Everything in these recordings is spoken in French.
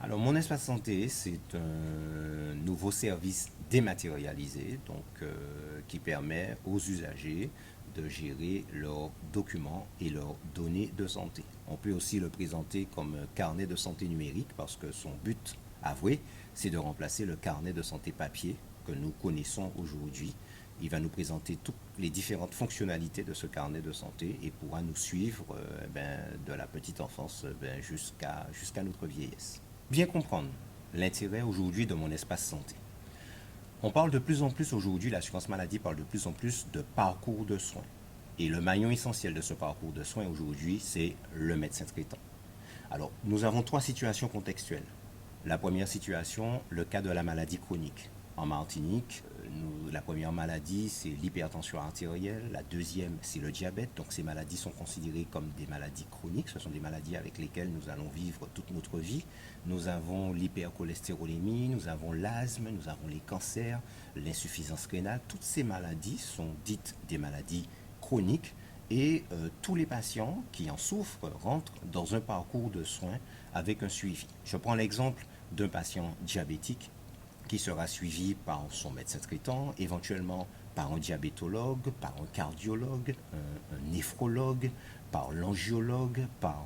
Alors, mon espace santé, c'est un nouveau service dématérialisé, qui permet aux usagers de gérer leurs documents et leurs données de santé. On peut aussi le présenter comme un carnet de santé numérique parce que son but avoué, c'est de remplacer le carnet de santé papier que nous connaissons aujourd'hui. Il va nous présenter toutes les différentes fonctionnalités de ce carnet de santé et pourra nous suivre de la petite enfance jusqu'à notre vieillesse. Bien comprendre l'intérêt aujourd'hui de mon espace santé. On parle de plus en plus aujourd'hui, l'assurance maladie parle de plus en plus de parcours de soins. Et le maillon essentiel de ce parcours de soins aujourd'hui, c'est le médecin traitant. Alors, nous avons trois situations contextuelles. La première situation, le cas de la maladie chronique. En Martinique, la première maladie, c'est l'hypertension artérielle. La deuxième, c'est le diabète. Donc ces maladies sont considérées comme des maladies chroniques. Ce sont des maladies avec lesquelles nous allons vivre toute notre vie. Nous avons l'hypercholestérolémie, nous avons l'asthme, nous avons les cancers, l'insuffisance rénale. Toutes ces maladies sont dites des maladies chroniques. Et tous les patients qui en souffrent rentrent dans un parcours de soins avec un suivi. Je prends l'exemple d'un patient diabétique qui sera suivi par son médecin traitant, éventuellement par un diabétologue, par un cardiologue, un néphrologue, par l'angiologue, par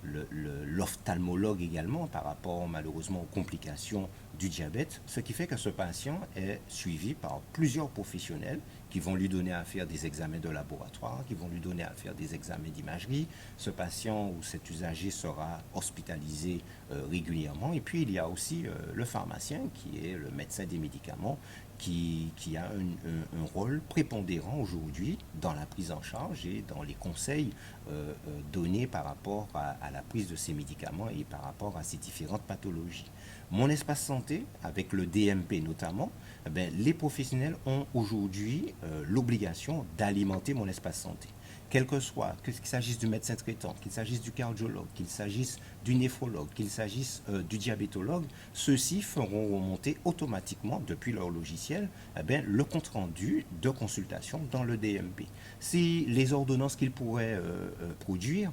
l'ophtalmologue également, par rapport malheureusement aux complications du diabète, ce qui fait que ce patient est suivi par plusieurs professionnels qui vont lui donner à faire des examens de laboratoire, qui vont lui donner à faire des examens d'imagerie. Ce patient ou cet usager sera hospitalisé régulièrement. Et puis il y a aussi le pharmacien qui est le médecin des médicaments qui a un rôle prépondérant aujourd'hui dans la prise en charge et dans les conseils donnés par rapport à la prise de ces médicaments et par rapport à ces différentes pathologies. Mon espace santé, avec le DMP notamment, les professionnels ont aujourd'hui l'obligation d'alimenter mon espace santé. Quel que soit, qu'il s'agisse du médecin traitant, qu'il s'agisse du cardiologue, qu'il s'agisse du néphrologue, qu'il s'agisse du diabétologue, ceux-ci feront remonter automatiquement depuis leur logiciel le compte-rendu de consultation dans le DMP. Si les ordonnances qu'ils pourraient produire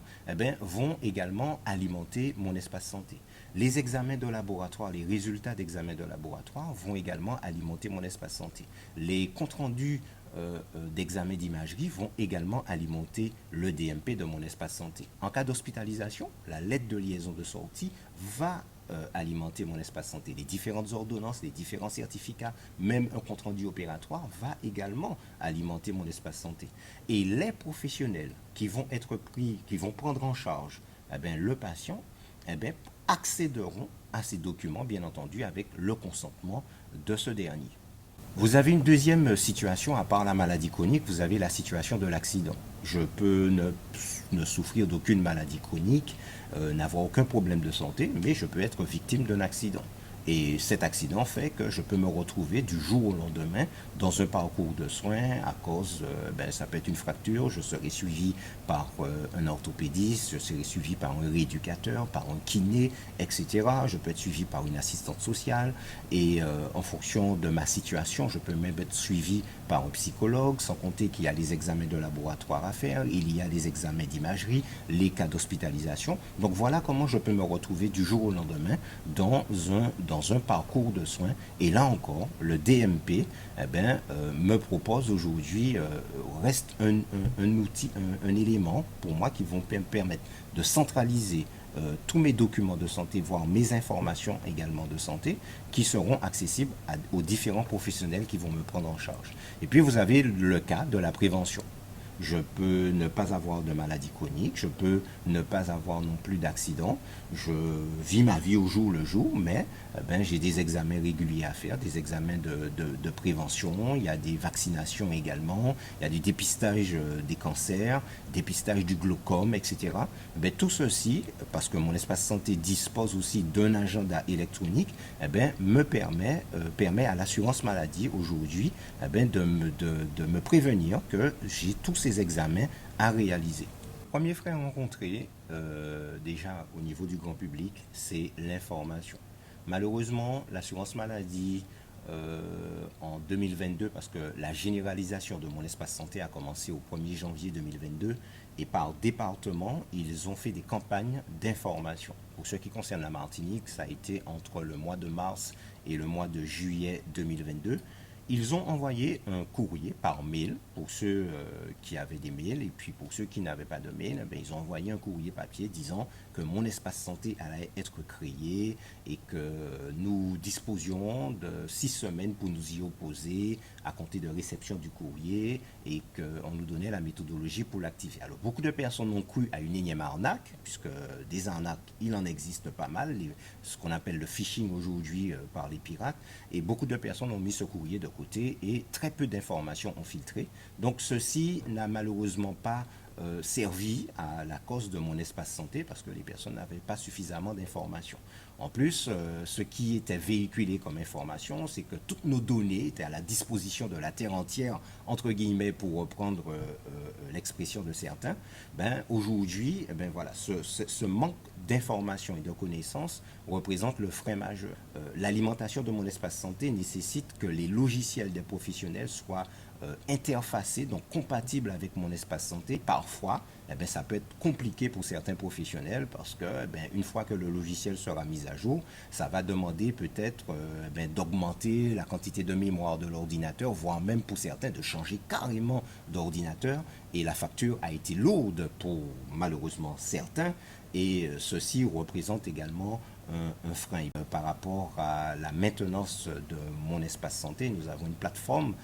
vont également alimenter mon espace santé. Les examens de laboratoire, les résultats d'examens de laboratoire vont également alimenter mon espace santé. Les comptes rendus d'examens d'imagerie vont également alimenter le DMP de mon espace santé. En cas d'hospitalisation, la lettre de liaison de sortie va alimenter mon espace santé. Les différentes ordonnances, les différents certificats, même un compte rendu opératoire va également alimenter mon espace santé. Et les professionnels qui vont être pris, qui vont prendre en charge le patient, accéderont à ces documents, bien entendu, avec le consentement de ce dernier. Vous avez une deuxième situation, à part la maladie chronique, vous avez la situation de l'accident. Je peux ne souffrir d'aucune maladie chronique, n'avoir aucun problème de santé, mais je peux être victime d'un accident. Et cet accident fait que je peux me retrouver du jour au lendemain dans un parcours de soins à cause, ça peut être une fracture, je serai suivi par un orthopédiste, je serai suivi par un rééducateur, par un kiné, etc. Je peux être suivi par une assistante sociale et en fonction de ma situation, je peux même être suivi par un psychologue, sans compter qu'il y a les examens de laboratoire à faire, il y a les examens d'imagerie, les cas d'hospitalisation. Donc voilà comment je peux me retrouver du jour au lendemain dans un parcours de soins. Et là encore, le DMP me propose aujourd'hui, reste un outil, un élément pour moi qui vont me permettre de centraliser tous mes documents de santé, voire mes informations également de santé, qui seront accessibles aux différents professionnels qui vont me prendre en charge. Et puis vous avez le cas de la prévention. Je peux ne pas avoir de maladie chronique, je peux ne pas avoir non plus d'accident, je vis ma vie au jour le jour, mais j'ai des examens réguliers à faire, des examens de prévention, il y a des vaccinations également, il y a du dépistage des cancers, dépistage du glaucome, etc. Tout ceci, parce que mon espace santé dispose aussi d'un agenda électronique, me permet à l'assurance maladie aujourd'hui de me prévenir que j'ai tous ces examens à réaliser. Le premier frein rencontré, déjà au niveau du grand public, c'est l'information. Malheureusement, l'assurance maladie en 2022, parce que la généralisation de mon espace santé a commencé au 1er janvier 2022, et par département, ils ont fait des campagnes d'information. Pour ce qui concerne la Martinique, ça a été entre le mois de mars et le mois de juillet 2022. Ils ont envoyé un courrier par mail pour ceux qui avaient des mails, et puis pour ceux qui n'avaient pas de mail, ben, ils ont envoyé un courrier papier disant que mon espace santé allait être créé et que nous disposions de 6 semaines pour nous y opposer à compter de réception du courrier, et qu'on nous donnait la méthodologie pour l'activer. Alors beaucoup de personnes ont cru à une énième arnaque, puisque des arnaques, il en existe pas mal, ce qu'on appelle le phishing aujourd'hui par les pirates, et beaucoup de personnes ont mis ce courrier de côté et très peu d'informations ont filtré. Donc ceci n'a malheureusement pas servi à la cause de mon espace santé, parce que les personnes n'avaient pas suffisamment d'informations. En plus, ce qui était véhiculé comme information, c'est que toutes nos données étaient à la disposition de la terre entière, entre guillemets, pour reprendre l'expression de certains. Ben, aujourd'hui, ben, voilà, ce manque d'informations et de connaissances représente le frein majeur. L'alimentation de mon espace santé nécessite que les logiciels des professionnels soient interfacés, donc compatibles avec mon espace santé. Parfois, eh bien, ça peut être compliqué pour certains professionnels, parce que une fois que le logiciel sera mis à jour, ça va demander peut-être d'augmenter la quantité de mémoire de l'ordinateur, voire même pour certains de changer carrément d'ordinateur. Et la facture a été lourde pour malheureusement certains, et ceci représente également un frein. Par rapport à la maintenance de mon espace santé, nous avons une plateforme,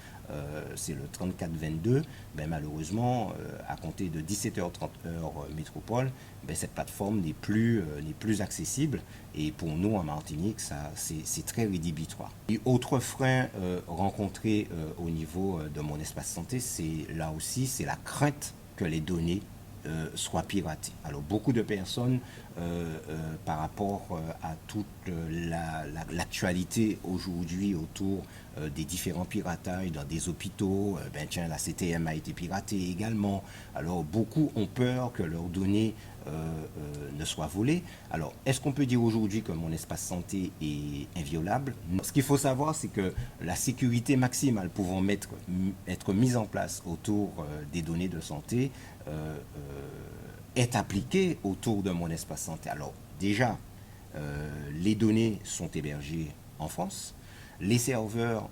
c'est le 3422. Malheureusement, à compter de 17h30 heure métropole, cette plateforme n'est plus accessible, et pour nous en Martinique, c'est très rédhibitoire. Et autre frein rencontré au niveau de mon espace santé, c'est là aussi, c'est la crainte que les données soient piratées. Alors beaucoup de personnes, par rapport à toute l'actualité aujourd'hui autour des différents piratages dans des hôpitaux, la CTM a été piratée également. Alors beaucoup ont peur que leurs données ne soient volées. Alors est-ce qu'on peut dire aujourd'hui que mon espace santé est inviolable? Ce qu'il faut savoir, c'est que la sécurité maximale pouvant être mise en place autour des données de santé est appliquée autour de mon espace santé. Alors déjà, les données sont hébergées en France. Les serveurs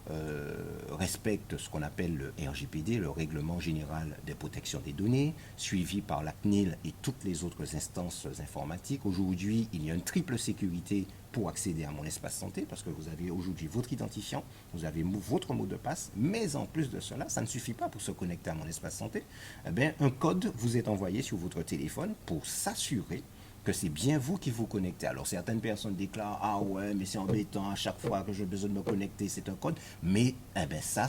respectent ce qu'on appelle le RGPD, le Règlement général de protection des données, suivi par la CNIL et toutes les autres instances informatiques. Aujourd'hui, il y a une triple sécurité pour accéder à mon espace santé, parce que vous avez aujourd'hui votre identifiant, vous avez votre mot de passe, mais en plus de cela, ça ne suffit pas pour se connecter à mon espace santé. Un code vous est envoyé sur votre téléphone pour s'assurer que c'est bien vous qui vous connectez. Alors certaines personnes déclarent: ah ouais, mais c'est embêtant, à chaque fois que j'ai besoin de me connecter, c'est un code. Mais ça,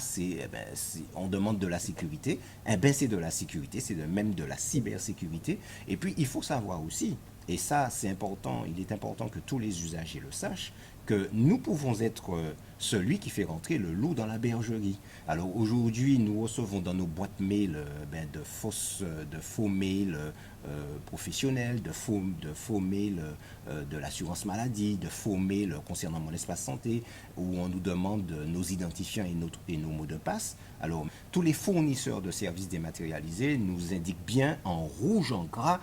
on demande de la sécurité. C'est de la sécurité, c'est même de la cybersécurité. Et puis il faut savoir aussi, et ça c'est important, il est important que tous les usagers le sachent, que nous pouvons être celui qui fait rentrer le loup dans la bergerie. Alors aujourd'hui, nous recevons dans nos boîtes mail de faux mails professionnels, de faux mails de l'assurance maladie, de faux mails concernant mon espace santé, où on nous demande nos identifiants et nos mots de passe. Alors, tous les fournisseurs de services dématérialisés nous indiquent bien en rouge, en gras,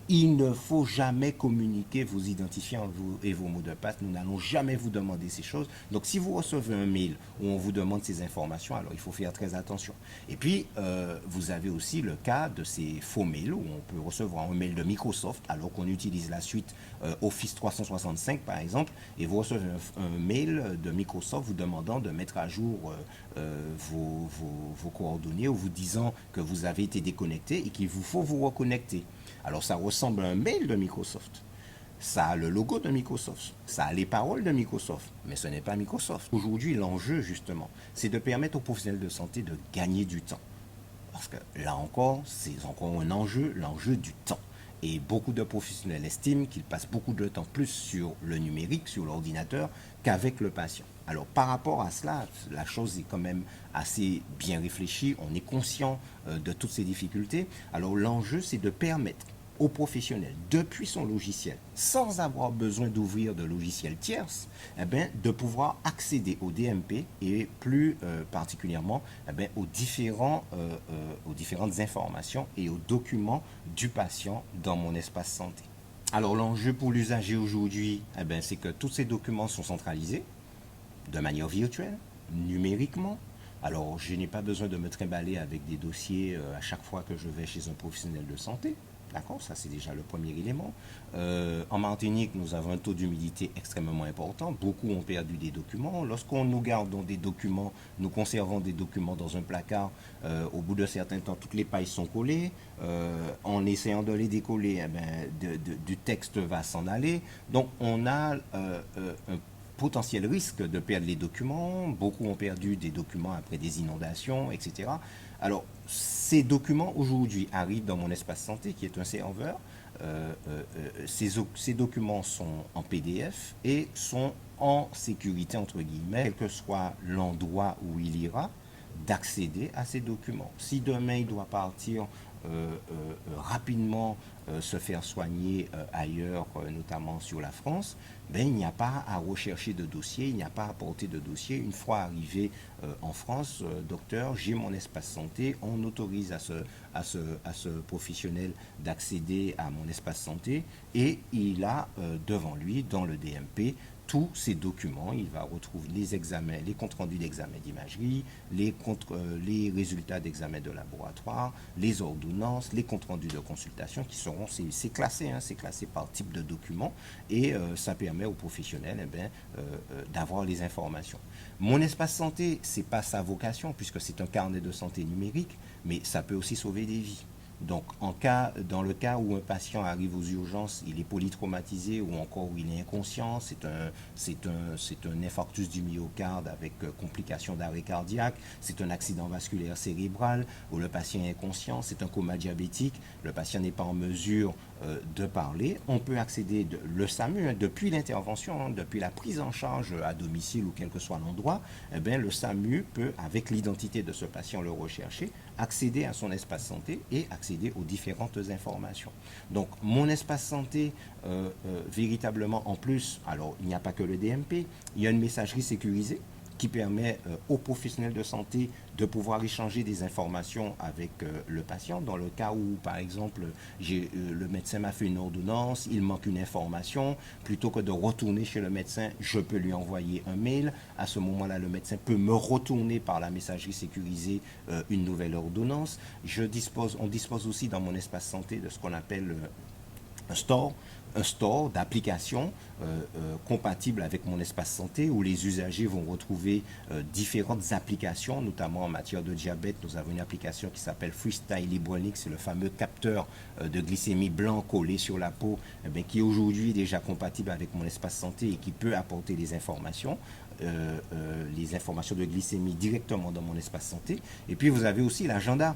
il ne faut jamais communiquer vos identifiants et vos mots de passe. Nous n'allons jamais vous demander ces choses. Donc, si vous recevez un mail où on vous demande ces informations, alors il faut faire très attention. Et puis, vous avez aussi le cas de ces faux mails où on peut recevoir un mail de Microsoft alors qu'on utilise la suite Office 365, par exemple, et vous recevez un mail de Microsoft vous demandant de mettre à jour vos coordonnées, ou vous disant que vous avez été déconnecté et qu'il vous faut vous reconnecter. Alors ça ressemble à un mail de Microsoft. Ça a le logo de Microsoft. Ça a les paroles de Microsoft. Mais ce n'est pas Microsoft. Aujourd'hui, l'enjeu, justement, c'est de permettre aux professionnels de santé de gagner du temps. Parce que là encore, c'est encore un enjeu, l'enjeu du temps. Et beaucoup de professionnels estiment qu'ils passent beaucoup de temps plus sur le numérique, sur l'ordinateur, qu'avec le patient. Alors par rapport à cela, la chose est quand même assez bien réfléchie. On est conscient de toutes ces difficultés. Alors l'enjeu, c'est de permettre au professionnel depuis son logiciel, sans avoir besoin d'ouvrir de logiciel tierce, eh bien, de pouvoir accéder au DMP et plus particulièrement eh bien, aux différentes informations et aux documents du patient dans mon espace santé. Alors l'enjeu pour l'usager aujourd'hui, eh bien, c'est que tous ces documents sont centralisés de manière virtuelle, numériquement. Alors, je n'ai pas besoin de me trimballer avec des dossiers à chaque fois que je vais chez un professionnel de santé. D'accord, ça c'est déjà le premier élément. En Martinique, nous avons un taux d'humidité extrêmement important. Beaucoup ont perdu des documents. Lorsqu'on nous garde dans des documents, nous conservons des documents dans un placard. Au bout de certain temps, toutes les pailles sont collées. En essayant de les décoller, eh ben, du texte va s'en aller. Donc, on a un potentiel risque de perdre les documents. Beaucoup ont perdu des documents après des inondations, etc. Alors, ces documents aujourd'hui arrivent dans mon espace santé, qui est un serveur. Ces documents sont en PDF et sont en sécurité, entre guillemets, quel que soit l'endroit où il ira, d'accéder à ces documents. Si demain il doit partir rapidement se faire soigner ailleurs, notamment sur la France, ben, il n'y a pas à rechercher de dossier, il n'y a pas à porter de dossier. Une fois arrivé en France, docteur, j'ai mon espace santé, on autorise à ce professionnel d'accéder à mon espace santé et il a devant lui, dans le DMP, tous ces documents. Il va retrouver les examens, les comptes rendus d'examen d'imagerie, les résultats d'examen de laboratoire, les ordonnances, les comptes rendus de consultation qui seront, c'est classé, hein, c'est classé par type de document et ça permet aux professionnels d'avoir les informations. Mon espace santé, c'est pas sa vocation puisque c'est un carnet de santé numérique, mais ça peut aussi sauver des vies. Donc, dans le cas où un patient arrive aux urgences, il est polytraumatisé ou encore où il est inconscient, c'est un infarctus du myocarde avec complications d'arrêt cardiaque, c'est un accident vasculaire cérébral où le patient est inconscient, c'est un coma diabétique, le patient n'est pas en mesure de parler. On peut accéder, le SAMU, hein, depuis l'intervention, hein, depuis la prise en charge à domicile ou quel que soit l'endroit, eh bien, le SAMU peut, avec l'identité de ce patient le recherché, accéder à son espace santé et accéder aux différentes informations. Donc, mon espace santé, véritablement, en plus, alors, il n'y a pas que le DMP, il y a une messagerie sécurisée qui permet aux professionnels de santé de pouvoir échanger des informations avec le patient. Dans le cas où, par exemple, le médecin m'a fait une ordonnance, il manque une information, plutôt que de retourner chez le médecin, je peux lui envoyer un mail. À ce moment-là, le médecin peut me retourner par la messagerie sécurisée une nouvelle ordonnance. On dispose aussi dans mon espace santé de ce qu'on appelle un store d'applications compatibles avec mon espace santé où les usagers vont retrouver différentes applications, notamment en matière de diabète. Nous avons une application qui s'appelle Freestyle Libronic, c'est le fameux capteur de glycémie blanc collé sur la peau, qui est aujourd'hui déjà compatible avec mon espace santé et qui peut apporter les informations de glycémie directement dans mon espace santé. Et puis vous avez aussi l'agenda.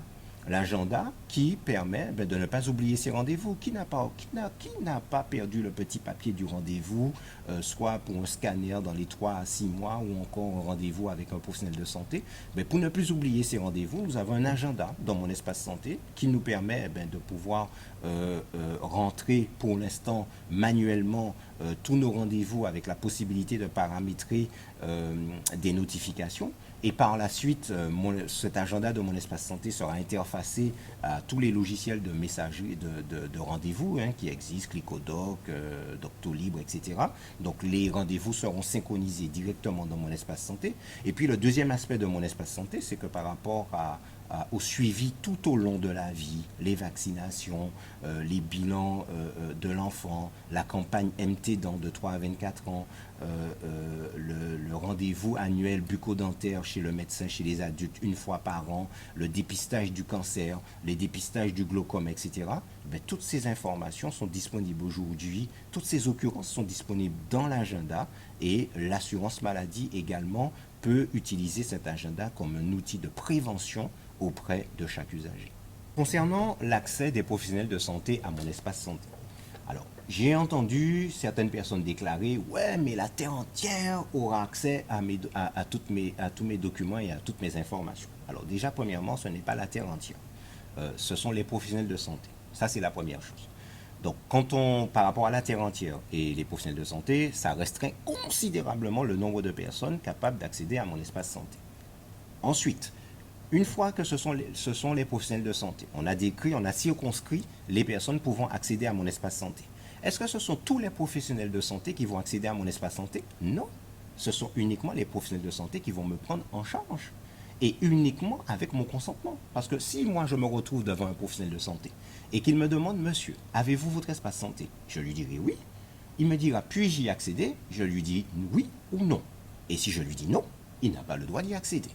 L'agenda qui permet de ne pas oublier ses rendez-vous. Qui n'a pas perdu le petit papier du rendez-vous, soit pour un scanner dans les 3 à 6 mois ou encore un rendez-vous avec un professionnel de santé. Mais pour ne plus oublier ses rendez-vous, nous avons un agenda dans mon espace santé qui nous permet de pouvoir rentrer pour l'instant manuellement tous nos rendez-vous avec la possibilité de paramétrer des notifications. Et par la suite, cet agenda de mon espace santé sera interfacé à tous les logiciels de messagerie, de rendez-vous qui existent, Clicodoc, Doctolib, etc. Donc les rendez-vous seront synchronisés directement dans mon espace santé. Et puis le deuxième aspect de mon espace santé, c'est que par rapport au suivi tout au long de la vie, les vaccinations, les bilans de l'enfant, la campagne MT de 3 à 24 ans, le rendez-vous annuel bucco-dentaire chez le médecin, chez les adultes, une fois par an, le dépistage du cancer, les dépistages du glaucome, etc. Toutes ces informations sont disponibles aujourd'hui, toutes ces occurrences sont disponibles dans l'agenda et l'assurance maladie également peut utiliser cet agenda comme un outil de prévention auprès de chaque usager. Concernant l'accès des professionnels de santé à mon espace santé, alors j'ai entendu certaines personnes déclarer « Ouais, mais la terre entière aura accès à tous mes documents et à toutes mes informations. » Alors déjà, premièrement, ce n'est pas la terre entière. Ce sont les professionnels de santé. Ça, c'est la première chose. Donc, par rapport à la terre entière et les professionnels de santé, ça restreint considérablement le nombre de personnes capables d'accéder à mon espace santé. Ensuite, une fois que ce sont les professionnels de santé, on a circonscrit les personnes pouvant accéder à mon espace santé. Est-ce que ce sont tous les professionnels de santé qui vont accéder à mon espace santé? Non. Ce sont uniquement les professionnels de santé qui vont me prendre en charge. Et uniquement avec mon consentement. Parce que si moi je me retrouve devant un professionnel de santé et qu'il me demande, monsieur, avez-vous votre espace santé? Je lui dirai oui. Il me dira, puis-je y accéder? Je lui dis oui ou non. Et si je lui dis non, il n'a pas le droit d'y accéder.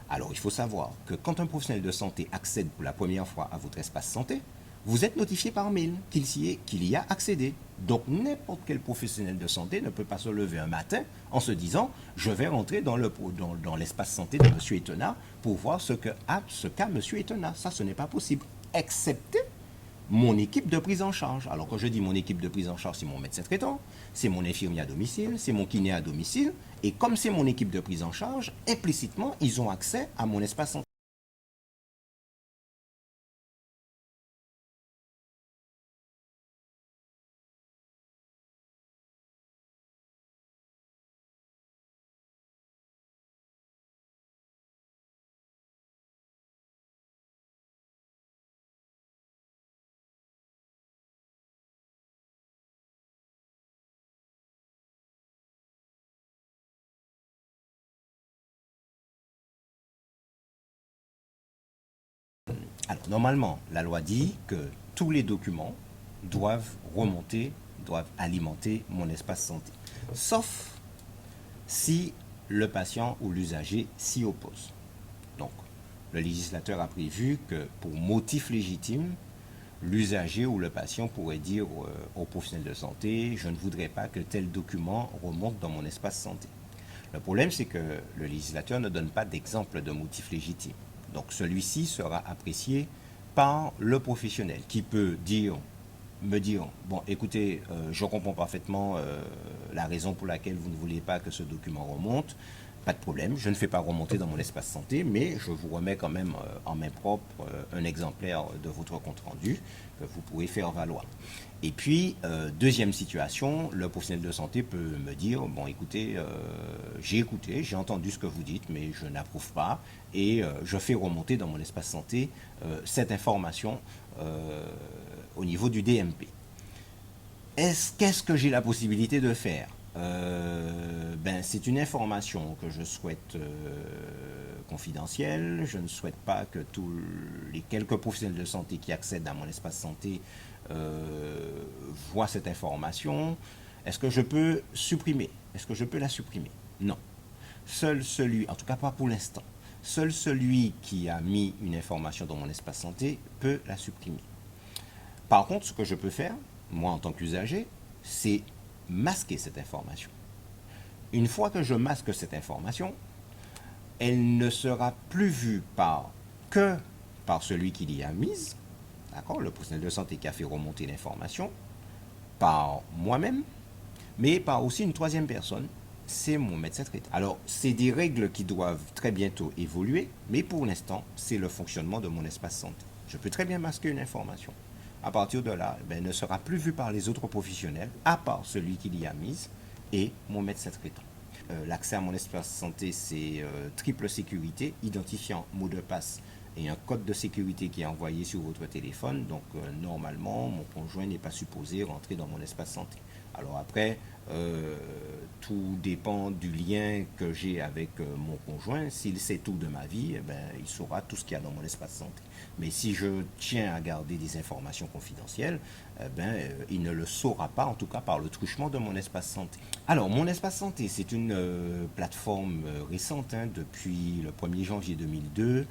Alors il faut savoir que quand un professionnel de santé accède pour la première fois à votre espace santé, vous êtes notifié par mail qu'il y a accédé. Donc n'importe quel professionnel de santé ne peut pas se lever un matin en se disant je vais rentrer dans l'espace santé de M. Etena pour voir ce qu'a M. Etena. Ça, ce n'est pas possible. Excepté mon équipe de prise en charge. Alors quand je dis mon équipe de prise en charge, c'est mon médecin traitant, c'est mon infirmier à domicile, c'est mon kiné à domicile. Et comme c'est mon équipe de prise en charge, implicitement, ils ont accès à mon espace santé. Alors normalement, la loi dit que tous les documents doivent remonter, doivent alimenter mon espace santé. Sauf si le patient ou l'usager s'y oppose. Donc, le législateur a prévu que pour motif légitime, l'usager ou le patient pourrait dire au professionnel de santé, je ne voudrais pas que tel document remonte dans mon espace santé. Le problème, c'est que le législateur ne donne pas d'exemple de motif légitime. Donc celui-ci sera apprécié par le professionnel qui peut me dire, bon écoutez, je comprends parfaitement la raison pour laquelle vous ne voulez pas que ce document remonte, pas de problème, je ne fais pas remonter dans mon espace santé, mais je vous remets quand même en main propre un exemplaire de votre compte-rendu que vous pouvez faire valoir. Et puis, deuxième situation, le professionnel de santé peut me dire, bon écoutez, j'ai entendu ce que vous dites, mais je n'approuve pas, et je fais remonter dans mon espace santé cette information au niveau du DMP. Qu'est-ce que j'ai la possibilité de faire? C'est une information que je souhaite confidentielle. Je ne souhaite pas que tous les quelques professionnels de santé qui accèdent à mon espace santé voient cette information. Est-ce que je peux supprimer? Est-ce que je peux la supprimer? Non. Seul celui, en tout cas pas pour l'instant, seul celui qui a mis une information dans mon espace santé peut la supprimer. Par contre, ce que je peux faire, moi en tant qu'usager, c'est masquer cette information. Une fois que je masque cette information, elle ne sera plus vue que par celui qui l'y a mise, d'accord, le professionnel de santé qui a fait remonter l'information, par moi-même, mais par aussi une troisième personne, c'est mon médecin traitant. Alors, c'est des règles qui doivent très bientôt évoluer, mais pour l'instant, c'est le fonctionnement de mon espace santé. Je peux très bien masquer une information. À partir de là, elle ne sera plus vue par les autres professionnels, à part celui qui l'y a mise et mon médecin traitant. L'accès à mon espace santé, c'est triple sécurité, identifiant, mot de passe et un code de sécurité qui est envoyé sur votre téléphone. Donc, normalement, mon conjoint n'est pas supposé rentrer dans mon espace santé. Alors après, tout dépend du lien que j'ai avec mon conjoint. S'il sait tout de ma vie, il saura tout ce qu'il y a dans mon espace santé. Mais si je tiens à garder des informations confidentielles, il ne le saura pas, en tout cas par le truchement de mon espace santé. Alors, mon espace santé, c'est une plateforme récente, depuis le 1er janvier 2002.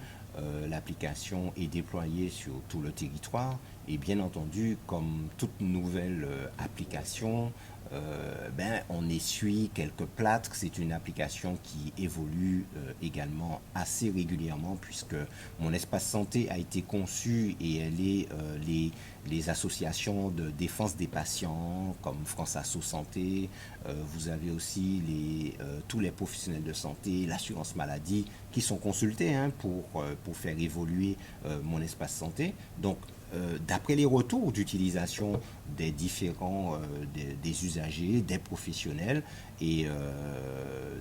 L'application est déployée sur tout le territoire et bien entendu, comme toute nouvelle application, on essuie quelques plâtres. C'est une application qui évolue également assez régulièrement puisque mon espace santé a été conçu et elle est les associations de défense des patients comme France Asso Santé. Vous avez aussi tous les professionnels de santé, l'assurance maladie qui sont consultés pour faire évoluer mon espace santé. Donc d'après les retours d'utilisation des différents des usagers, des professionnels et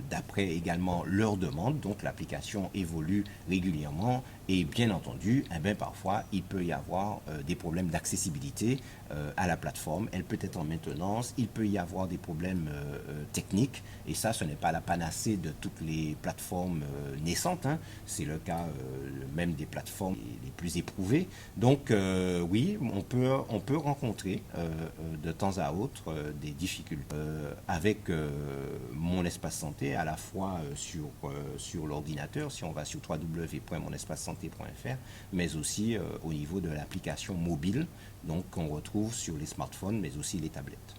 d'après également leurs demandes, donc l'application évolue régulièrement et bien entendu, eh bien, parfois il peut y avoir des problèmes d'accessibilité à la plateforme, elle peut être en maintenance, il peut y avoir des problèmes techniques et ça ce n'est pas la panacée de toutes les plateformes naissantes, hein. C'est le cas même des plateformes les plus éprouvées. Donc oui, on peut rencontrer de temps à autre des difficultés avec mon espace santé, à la fois sur l'ordinateur, si on va sur www.monespacesanté.fr, mais aussi au niveau de l'application mobile, donc qu'on retrouve sur les smartphones, mais aussi les tablettes.